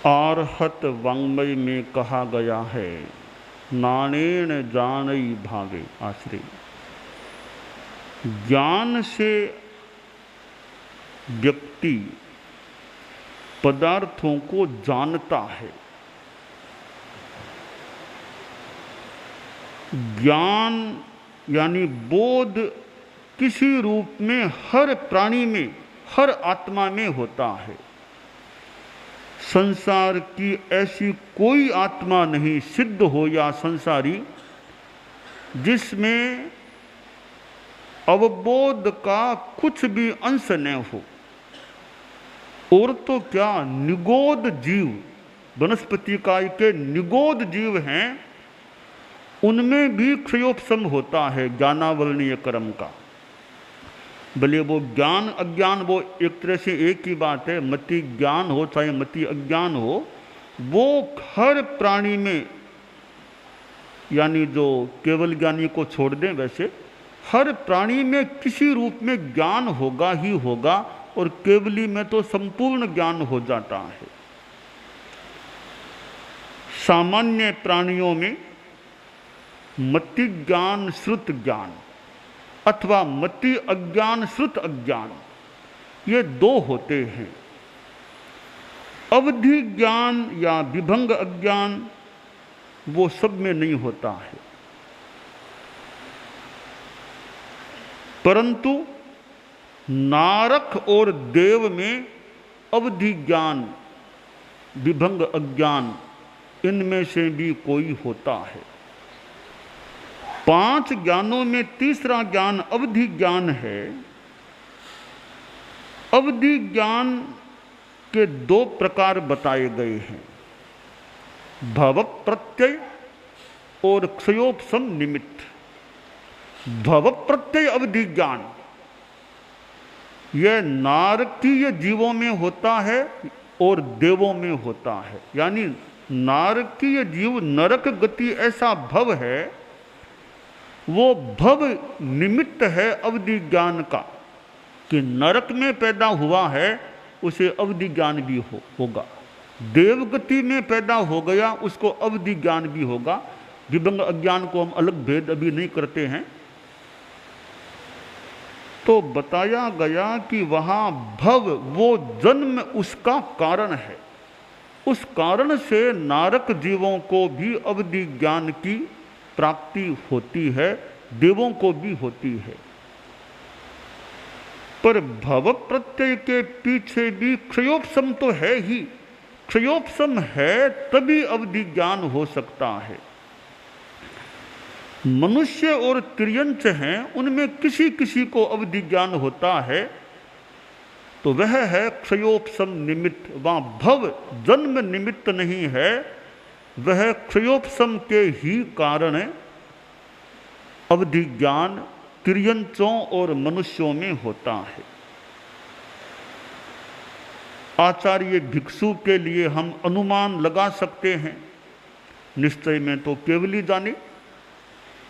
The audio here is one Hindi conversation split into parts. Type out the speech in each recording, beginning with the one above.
आर्हत वाङ्मय में कहा गया है, नाणेन जानई भावे आश्रय। ज्ञान से व्यक्ति पदार्थों को जानता है। ज्ञान यानी बोध किसी रूप में हर प्राणी में, हर आत्मा में होता है। संसार की ऐसी कोई आत्मा नहीं, सिद्ध हो या संसारी, जिसमें अवबोध का कुछ भी अंश न हो। और तो क्या, निगोद जीव, वनस्पति काय के निगोद जीव हैं, उनमें भी क्षयोपशम होता है ज्ञानावरणीय कर्म का। भले वो ज्ञान अज्ञान वो एक तरह से एक ही बात है, मति ज्ञान हो चाहे मति अज्ञान हो, वो हर प्राणी में, यानी जो केवल ज्ञानी को छोड़ दें, वैसे हर प्राणी में किसी रूप में ज्ञान होगा ही होगा। और केवली में तो संपूर्ण ज्ञान हो जाता है। सामान्य प्राणियों में मति ज्ञान श्रुत ज्ञान अथवा मति अज्ञान श्रुत अज्ञान, ये दो होते हैं। अवधि ज्ञान या विभंग अज्ञान वो सब में नहीं होता है, परंतु नारक और देव में अवधि ज्ञान विभंग अज्ञान, इनमें से भी कोई होता है। 5 ज्ञानों में तीसरा ज्ञान अवधि ज्ञान है। अवधि ज्ञान के 2 प्रकार बताए गए हैं, भव प्रत्यय और क्षयोपशम निमित्त। भव प्रत्यय अवधि ज्ञान यह नारकीय जीवों में होता है और देवों में होता है। यानी नारकीय जीव, नरक गति ऐसा भव है, वो भव निमित्त है अवधि ज्ञान का, कि नरक में पैदा हुआ है उसे अवधि ज्ञान भी होगा। देवगति में पैदा हो गया उसको अवधि ज्ञान भी होगा। विभंग अज्ञान को हम अलग भेद अभी नहीं करते हैं। तो बताया गया कि वहां भव वो जन्म उसका कारण है। उस कारण से नारक जीवों को भी अवधि ज्ञान की प्राप्ति होती है, देवों को भी होती है। पर भव प्रत्यय के पीछे भी क्षयोपशम तो है ही। क्षयोपशम है तभी अवधि ज्ञान हो सकता है। मनुष्य और तिर्यंच हैं, उनमें किसी किसी को अवधि ज्ञान होता है, तो वह है क्षयोपशम निमित्त। वहां भव जन्म निमित्त नहीं है, वह क्षयोपशम के ही कारण अवधि ज्ञान तिर्यंचों और मनुष्यों में होता है। आचार्य भिक्षु के लिए हम अनुमान लगा सकते हैं, निश्चय में तो केवली जाने,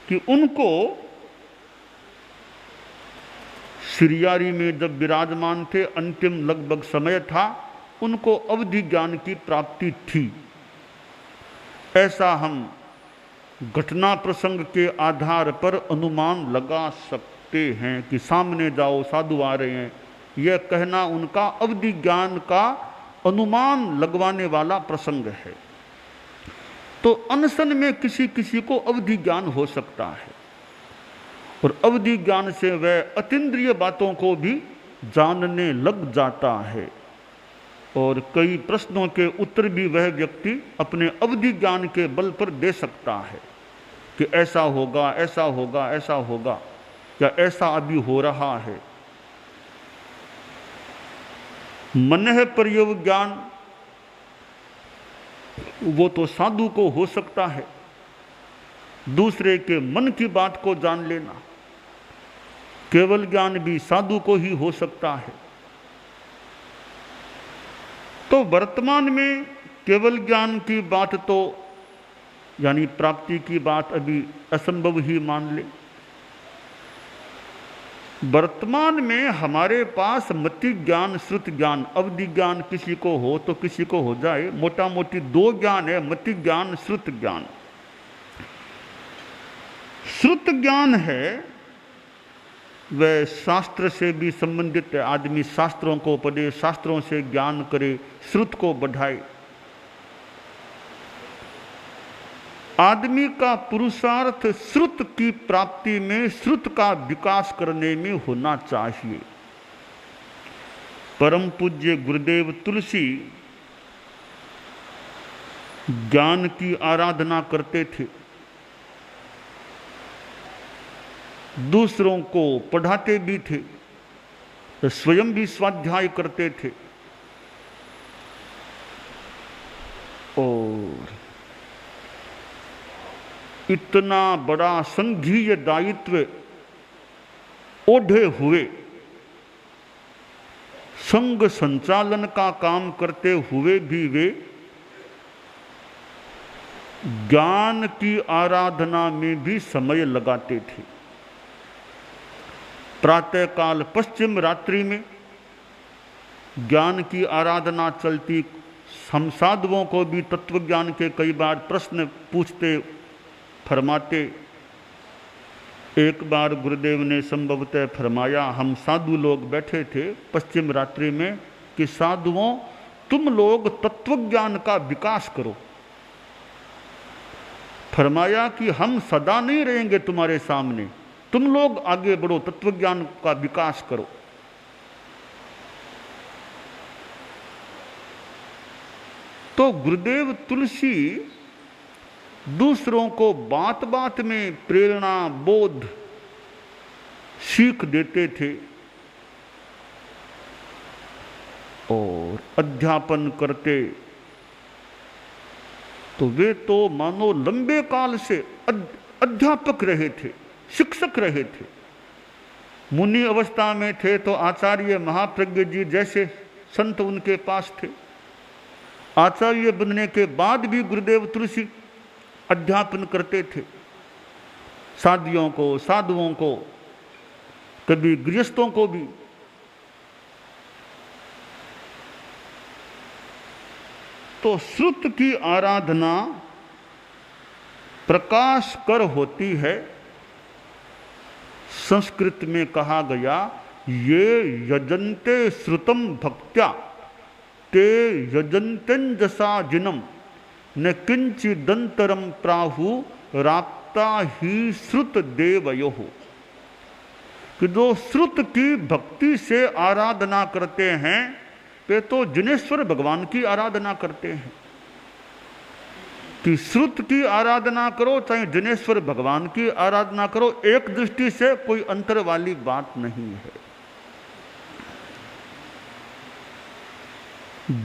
कि उनको सिरियारी में जब विराजमान थे, अंतिम लगभग समय था, उनको अवधि ज्ञान की प्राप्ति थी। ऐसा हम घटना प्रसंग के आधार पर अनुमान लगा सकते हैं कि सामने जाओ साधु आ रहे हैं, यह कहना उनका अवधि ज्ञान का अनुमान लगवाने वाला प्रसंग है। तो अनशन में किसी किसी को अवधि ज्ञान हो सकता है, और अवधि ज्ञान से वह अतीन्द्रिय बातों को भी जानने लग जाता है। और कई प्रश्नों के उत्तर भी वह व्यक्ति अपने अवधि ज्ञान के बल पर दे सकता है कि ऐसा होगा, ऐसा होगा, ऐसा होगा, या ऐसा अभी हो रहा है। मनः पर्यव ज्ञान वो तो साधु को हो सकता है, दूसरे के मन की बात को जान लेना। केवल ज्ञान भी साधु को ही हो सकता है। तो वर्तमान में केवल ज्ञान की बात तो, यानी प्राप्ति की बात, अभी असंभव ही मान ले। वर्तमान में हमारे पास मति ज्ञान, श्रुति ज्ञान, अवधि ज्ञान किसी को हो तो किसी को हो जाए, मोटा मोटी दो ज्ञान है, मति ज्ञान, श्रुति ज्ञान। श्रुत ज्ञान है वह शास्त्र से भी संबंधित है, आदमी शास्त्रों को पढ़े, शास्त्रों से ज्ञान करे, श्रुत को बढ़ाए। आदमी का पुरुषार्थ श्रुत की प्राप्ति में, श्रुत का विकास करने में होना चाहिए। परम पूज्य गुरुदेव तुलसी ज्ञान की आराधना करते थे, दूसरों को पढ़ाते भी थे, स्वयं भी स्वाध्याय करते थे और इतना बड़ा संघीय दायित्व ओढ़े हुए, संघ संचालन का काम करते हुए भी वे ज्ञान की आराधना में भी समय लगाते थे। प्रातःकाल पश्चिम रात्रि में ज्ञान की आराधना चलती, हम साधुओं को भी तत्व ज्ञान के कई बार प्रश्न पूछते फरमाते। एक बार गुरुदेव ने संभवतः फरमाया, हम साधु लोग बैठे थे पश्चिम रात्रि में, कि साधुओं तुम लोग तत्व ज्ञान का विकास करो। फरमाया कि हम सदा नहीं रहेंगे तुम्हारे सामने, तुम लोग आगे बढ़ो, तत्व ज्ञान का विकास करो। तो गुरुदेव तुलसी दूसरों को बात बात में प्रेरणा, बोध, सीख देते थे और अध्यापन करते। तो वे तो मानो लंबे काल से अध्यापक रहे थे, शिक्षक रहे थे। मुनि अवस्था में थे तो आचार्य महाप्रज्ञ जी जैसे संत उनके पास थे। आचार्य बनने के बाद भी गुरुदेव तुलसी अध्यापन करते थे, साधियों को, साधुओं को, कभी गृहस्थों को भी। तो श्रुत की आराधना प्रकाश कर होती है। संस्कृत में कहा गया, ये यजन्ते श्रुतम भक्त्या ते यजन्तेंजसा जिनम न किंचिदंतरम प्राहु राप्ता ही श्रुत देवयोः। कि जो श्रुत की भक्ति से आराधना करते हैं वे तो जिनेश्वर भगवान की आराधना करते हैं। कि श्रुत की आराधना करो चाहे जिनेश्वर भगवान की आराधना करो, एक दृष्टि से कोई अंतर वाली बात नहीं है।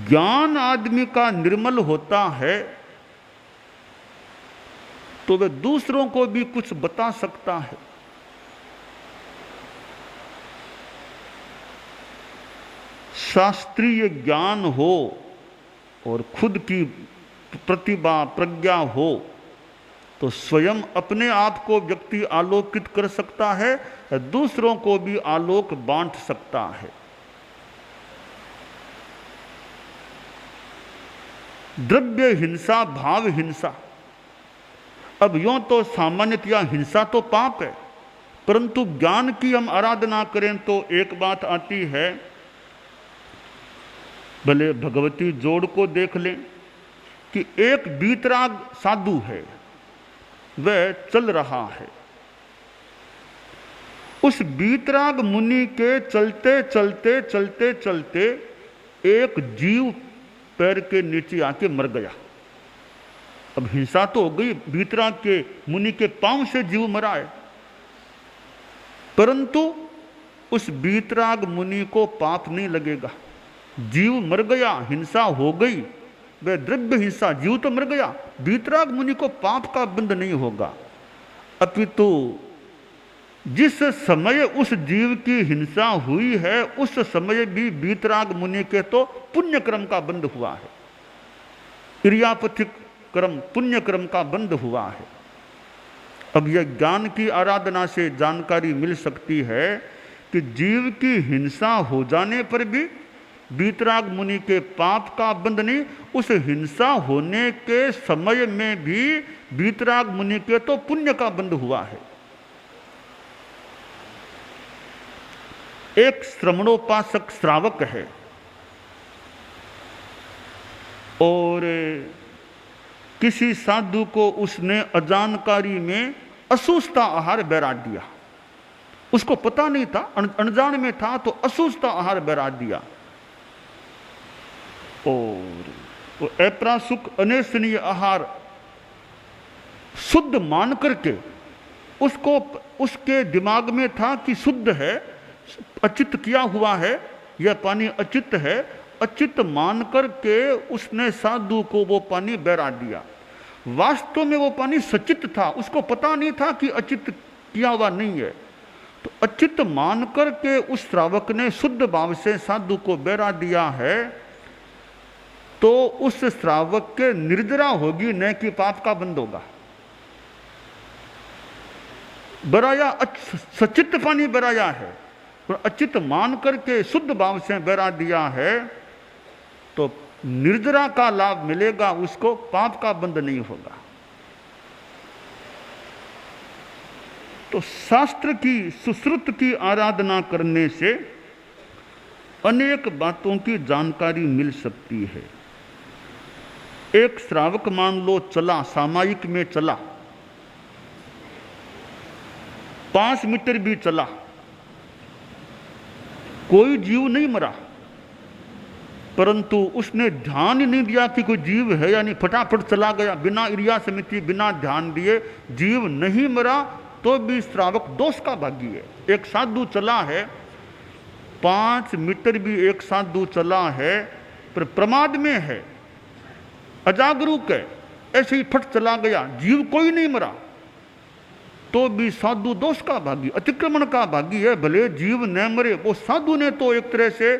ज्ञान आदमी का निर्मल होता है तो वह दूसरों को भी कुछ बता सकता है। शास्त्रीय ज्ञान हो और खुद की प्रतिभा, प्रज्ञा हो तो स्वयं अपने आप को व्यक्ति आलोकित कर सकता है, दूसरों को भी आलोक बांट सकता है। द्रव्य हिंसा, भाव हिंसा, अब यूं तो सामान्यतया हिंसा तो पाप है, परंतु ज्ञान की हम आराधना करें तो एक बात आती है। भले भगवती जोड़ को देख लें कि एक बीतराग साधु है, वह चल रहा है। उस बीतराग मुनि के चलते चलते चलते चलते एक जीव पैर के नीचे आके मर गया। अब हिंसा तो हो गई, बीतराग के मुनि के पांव से जीव मरा है, परंतु उस बीतराग मुनि को पाप नहीं लगेगा। जीव मर गया, हिंसा हो गई, वह द्रव्य हिंसा, जीव तो मर गया, बीतराग मुनि को पाप का बंध नहीं होगा। अपितु जिस समय उस जीव की हिंसा हुई है उस समय भी बीतराग मुनि के तो पुण्य क्रम का बंध हुआ है, क्रियापथिक क्रम, पुण्य क्रम का बंध हुआ है। अब यह ज्ञान की आराधना से जानकारी मिल सकती है कि जीव की हिंसा हो जाने पर भी वीतराग मुनि के पाप का बंध नहीं, उस हिंसा होने के समय में भी वीतराग मुनि के तो पुण्य का बंध हुआ है। एक श्रमणोपासक श्रावक है और किसी साधु को उसने अजानकारी में असूचता आहार बैराट दिया। उसको पता नहीं था, अनजान में था, तो असूचता आहार बैराट दिया और तो अप्रासुक अनेसनीय आहार शुद्ध मान करके उसको, उसके दिमाग में था कि शुद्ध है, अचित किया हुआ है, यह पानी अचित है, अचित मान करके उसने साधु को वो पानी बैराट दिया। वास्तव में वो पानी सचित था, उसको पता नहीं था कि अचित किया हुआ नहीं है। तो अचित मान करके उस श्रावक ने शुद्ध भाव से साधु को बैराट दिया है, तो उस श्रावक के निर्जरा होगी, न कि पाप का बंध होगा। बराया सचित पानी बराया है और अचित मान करके शुद्ध भाव से बैराट दिया है, तो निर्जरा का लाभ मिलेगा उसको, पाप का बंध नहीं होगा। तो शास्त्र की, सुश्रुत की आराधना करने से अनेक बातों की जानकारी मिल सकती है। एक श्रावक मान लो चला, सामायिक में चला, 5 मीटर भी चला, कोई जीव नहीं मरा, परंतु उसने ध्यान नहीं दिया कि कोई जीव है, यानी फटाफट चला गया बिना इरिया समिति, बिना ध्यान दिए, जीव नहीं मरा, तो भी श्रावक दोष का भागी है। एक साधु चला है, 5 मीटर भी एक साधु चला है, पर प्रमाद में है, अजागरूक है, ऐसे ही फट चला गया, जीव कोई नहीं मरा, तो भी साधु दोष का भागी, अतिक्रमण का भागी है। भले जीव न मरे, वो साधु ने तो एक तरह से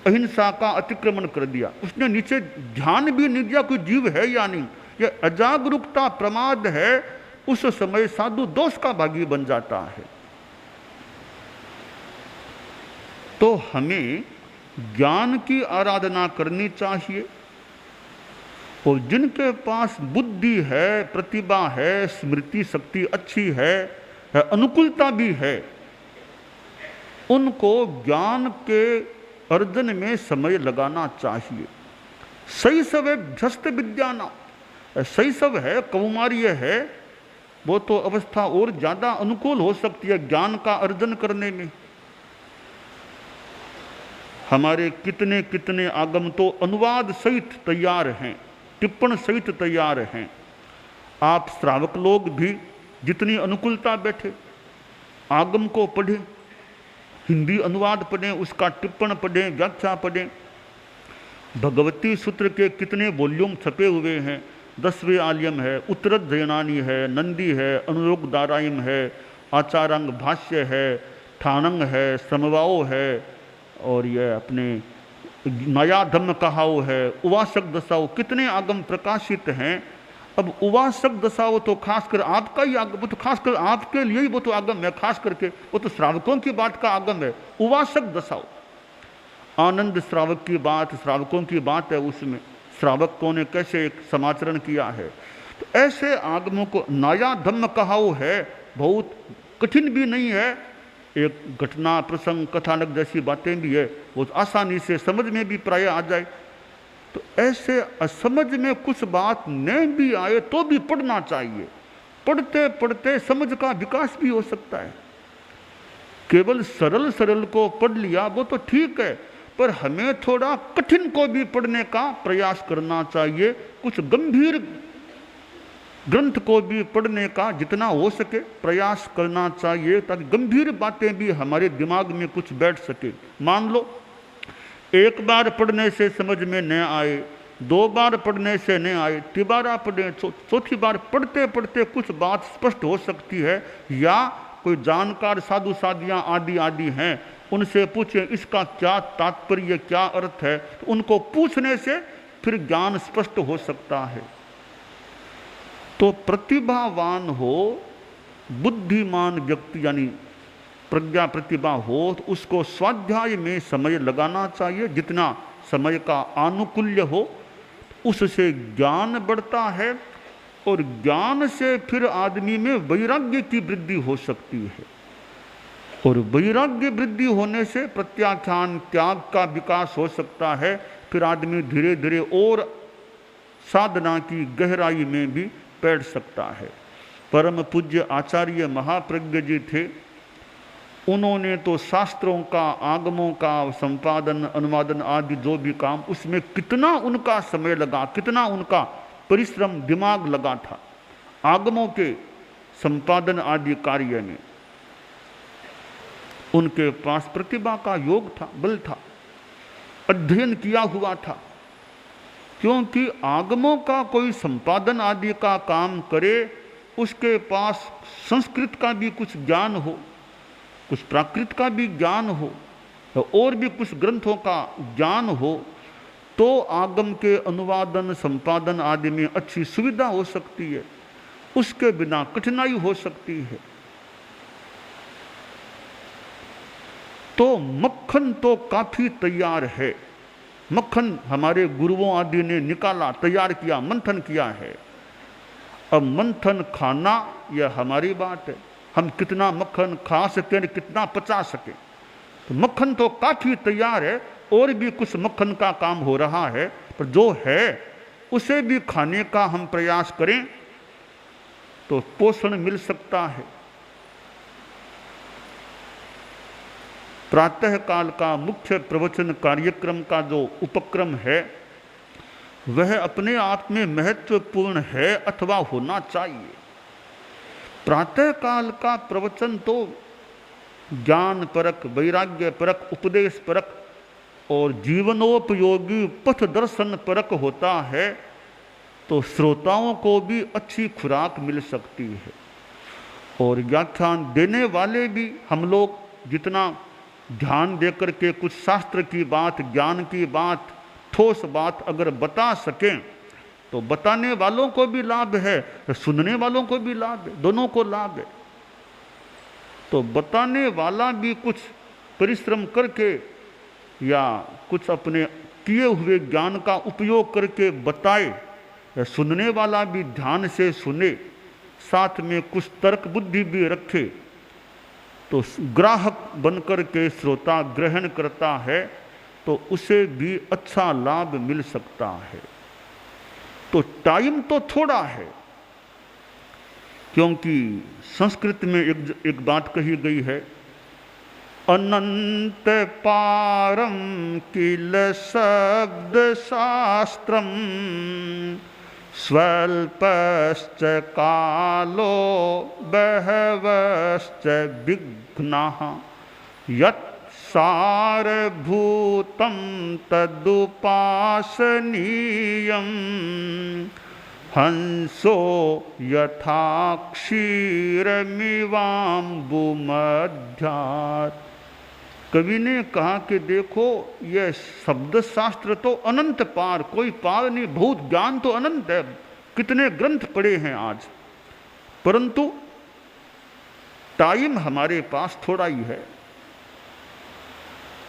अहिंसा का अतिक्रमण कर दिया, उसने नीचे ध्यान भी नहीं दिया कोई जीव है या नहीं, यह अजागरूकता, प्रमाद है। उस समय साधु दोष का भागी बन जाता है। तो हमें ज्ञान की आराधना करनी चाहिए और जिनके पास बुद्धि है, प्रतिभा है, स्मृति शक्ति अच्छी है, अनुकूलता भी है, उनको ज्ञान के अर्जन में समय लगाना चाहिए। शैशव भ्रष्ट विद्याना, शैशव है, कौमार्य है, वो तो अवस्था और ज्यादा अनुकूल हो सकती है ज्ञान का अर्जन करने में। हमारे कितने कितने आगम तो अनुवाद सहित तैयार हैं, टिप्पण सहित तैयार हैं। आप श्रावक लोग भी जितनी अनुकूलता बैठे, आगम को पढ़ें, हिंदी अनुवाद पढ़ें, उसका टिप्पण पढ़ें, व्याख्या पढ़ें। भगवती सूत्र के कितने वॉल्यूम छपे हुए हैं, 10वें आलियम है, उत्तरद जयनानी है, नंदी है, अनुयोग दारायम है, आचारांग भाष्य है, ठानंग है, समवाओ है, और यह अपने नया धम्म कहाओ है, उवासक दशाओ, कितने आगम प्रकाशित हैं। अब उवासक दशाओ तो खासकर आपका ही आगम, वो तो खासकर आपके लिए ही वो तो आगम है, खास करके वो तो श्रावकों की बात का आगम है। उवासक दशाओ, आनंद श्रावक की बात, श्रावकों की बात है, उसमें श्रावकों ने कैसे एक समाचरण किया है। तो ऐसे आगमों को नया धम्म कहाओ है, बहुत कठिन भी नहीं है, एक घटना प्रसंग कथानक जैसी बातें भी है, वो आसानी से समझ में भी प्राय आ जाए। तो ऐसे असमझ में कुछ बात नहीं भी आए तो भी पढ़ना चाहिए, पढ़ते पढ़ते समझ का विकास भी हो सकता है। केवल सरल सरल को पढ़ लिया वो तो ठीक है, पर हमें थोड़ा कठिन को भी पढ़ने का प्रयास करना चाहिए, कुछ गंभीर ग्रंथ को भी पढ़ने का जितना हो सके प्रयास करना चाहिए, ताकि गंभीर बातें भी हमारे दिमाग में कुछ बैठ सके। मान लो एक बार पढ़ने से समझ में न आए, 2 बार पढ़ने से न आए, तिबारा पढ़े, चौथी बार पढ़ते पढ़ते कुछ बात स्पष्ट हो सकती है, या कोई जानकार साधु साधियाँ आदि आदि हैं, उनसे पूछें इसका क्या तात्पर्य, क्या अर्थ है, तो उनको पूछने से फिर ज्ञान स्पष्ट हो सकता है। तो प्रतिभावान हो, बुद्धिमान व्यक्ति यानी प्रज्ञा प्रतिभा हो तो उसको स्वाध्याय में समय लगाना चाहिए। जितना समय का आनुकूल्य हो उससे ज्ञान बढ़ता है और ज्ञान से फिर आदमी में वैराग्य की वृद्धि हो सकती है और वैराग्य वृद्धि होने से प्रत्याख्यान त्याग का विकास हो सकता है। फिर आदमी धीरे धीरे और साधना की गहराई में भी बैठ सकता है। परम पूज्य आचार्य महाप्रज्ञ जी थे, उन्होंने तो शास्त्रों का, आगमों का संपादन, अनुवादन आदि जो भी काम, उसमें कितना उनका समय लगा, कितना उनका परिश्रम, दिमाग लगा था। आगमों के संपादन आदि कार्य में उनके पास प्रतिभा का योग था, बल था, अध्ययन किया हुआ था। क्योंकि आगमों का कोई संपादन आदि का काम करे, उसके पास संस्कृत का भी कुछ ज्ञान हो, कुछ प्राकृत का भी ज्ञान हो और भी कुछ ग्रंथों का ज्ञान हो, तो आगम के अनुवादन, संपादन आदि में अच्छी सुविधा हो सकती है। उसके बिना कठिनाई हो सकती है। तो मक्खन तो काफी तैयार है। मक्खन हमारे गुरुओं आदि ने निकाला, तैयार किया, मंथन किया है। अब मंथन खाना यह हमारी बात है, हम कितना मक्खन खा सकें, कितना पचा सकें। तो मक्खन तो काफी तैयार है, और भी कुछ मक्खन का काम हो रहा है, पर जो है उसे भी खाने का हम प्रयास करें तो पोषण मिल सकता है। प्रातः काल का मुख्य प्रवचन कार्यक्रम का जो उपक्रम है वह अपने आप में महत्वपूर्ण है अथवा होना चाहिए। प्रातः काल का प्रवचन तो ज्ञान परक, वैराग्य परक, उपदेश परक और जीवनोपयोगी पथ दर्शन परक होता है, तो श्रोताओं को भी अच्छी खुराक मिल सकती है। और व्याख्यान देने वाले भी, हम लोग जितना ध्यान देकर के कुछ शास्त्र की बात, ज्ञान की बात, ठोस बात अगर बता सकें तो बताने वालों को भी लाभ है, सुनने वालों को भी लाभ है, दोनों को लाभ है। तो बताने वाला भी कुछ परिश्रम करके या कुछ अपने किए हुए ज्ञान का उपयोग करके बताए, सुनने वाला भी ध्यान से सुने, साथ में कुछ तर्क बुद्धि भी रखे, तो ग्राहक बनकर के श्रोता ग्रहण करता है तो उसे भी अच्छा लाभ मिल सकता है। तो टाइम तो थोड़ा है, क्योंकि संस्कृत में एक बात कही गई है, अनंत पारम किल शब्द शास्त्रम स्वल्पश्च कालो बहवश्च विघ्नाः यत् सारभूतं तदुपासनीयं हंसो यथा क्षीरमिवाम्बुमध्यात्। कवि ने कहा कि देखो यह शब्द शास्त्र तो अनंत पार, कोई पार नहीं, बहुत ज्ञान तो अनंत है, कितने ग्रंथ पढ़े हैं आज, परंतु टाइम हमारे पास थोड़ा ही है।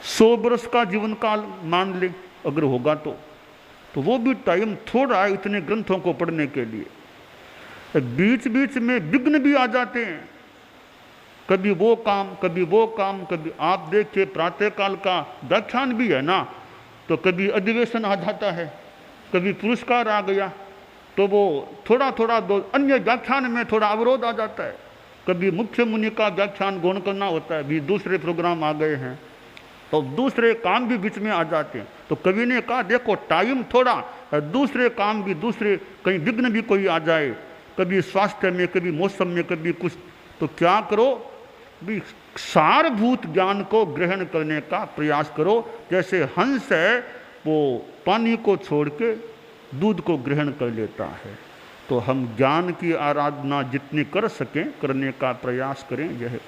100 वर्ष का जीवन काल मान ले अगर होगा तो वो भी टाइम थोड़ा है इतने ग्रंथों को पढ़ने के लिए। बीच बीच में विघ्न भी आ जाते हैं, कभी वो काम, कभी वो काम, कभी आप देखिए प्रातःकाल का व्याख्यान भी है ना, तो कभी अधिवेशन आ जाता है, कभी पुरस्कार आ गया, तो वो थोड़ा थोड़ा दो अन्य व्याख्यान में थोड़ा अवरोध आ जाता है। कभी मुख्य मुनि का व्याख्यान गौण करना होता है, भी दूसरे प्रोग्राम आ गए हैं, तो दूसरे काम भी बीच में आ जाते हैं। तो कवि ने कहा देखो टाइम थोड़ा, दूसरे काम भी, दूसरे कहीं विघ्न भी कोई आ जाए, कभी स्वास्थ्य में, कभी मौसम में, कभी कुछ, तो क्या करो भी सारभूत ज्ञान को ग्रहण करने का प्रयास करो। जैसे हंस है वो पानी को छोड़ के दूध को ग्रहण कर लेता है, तो हम ज्ञान की आराधना जितनी कर सकें करने का प्रयास करें, यह काम।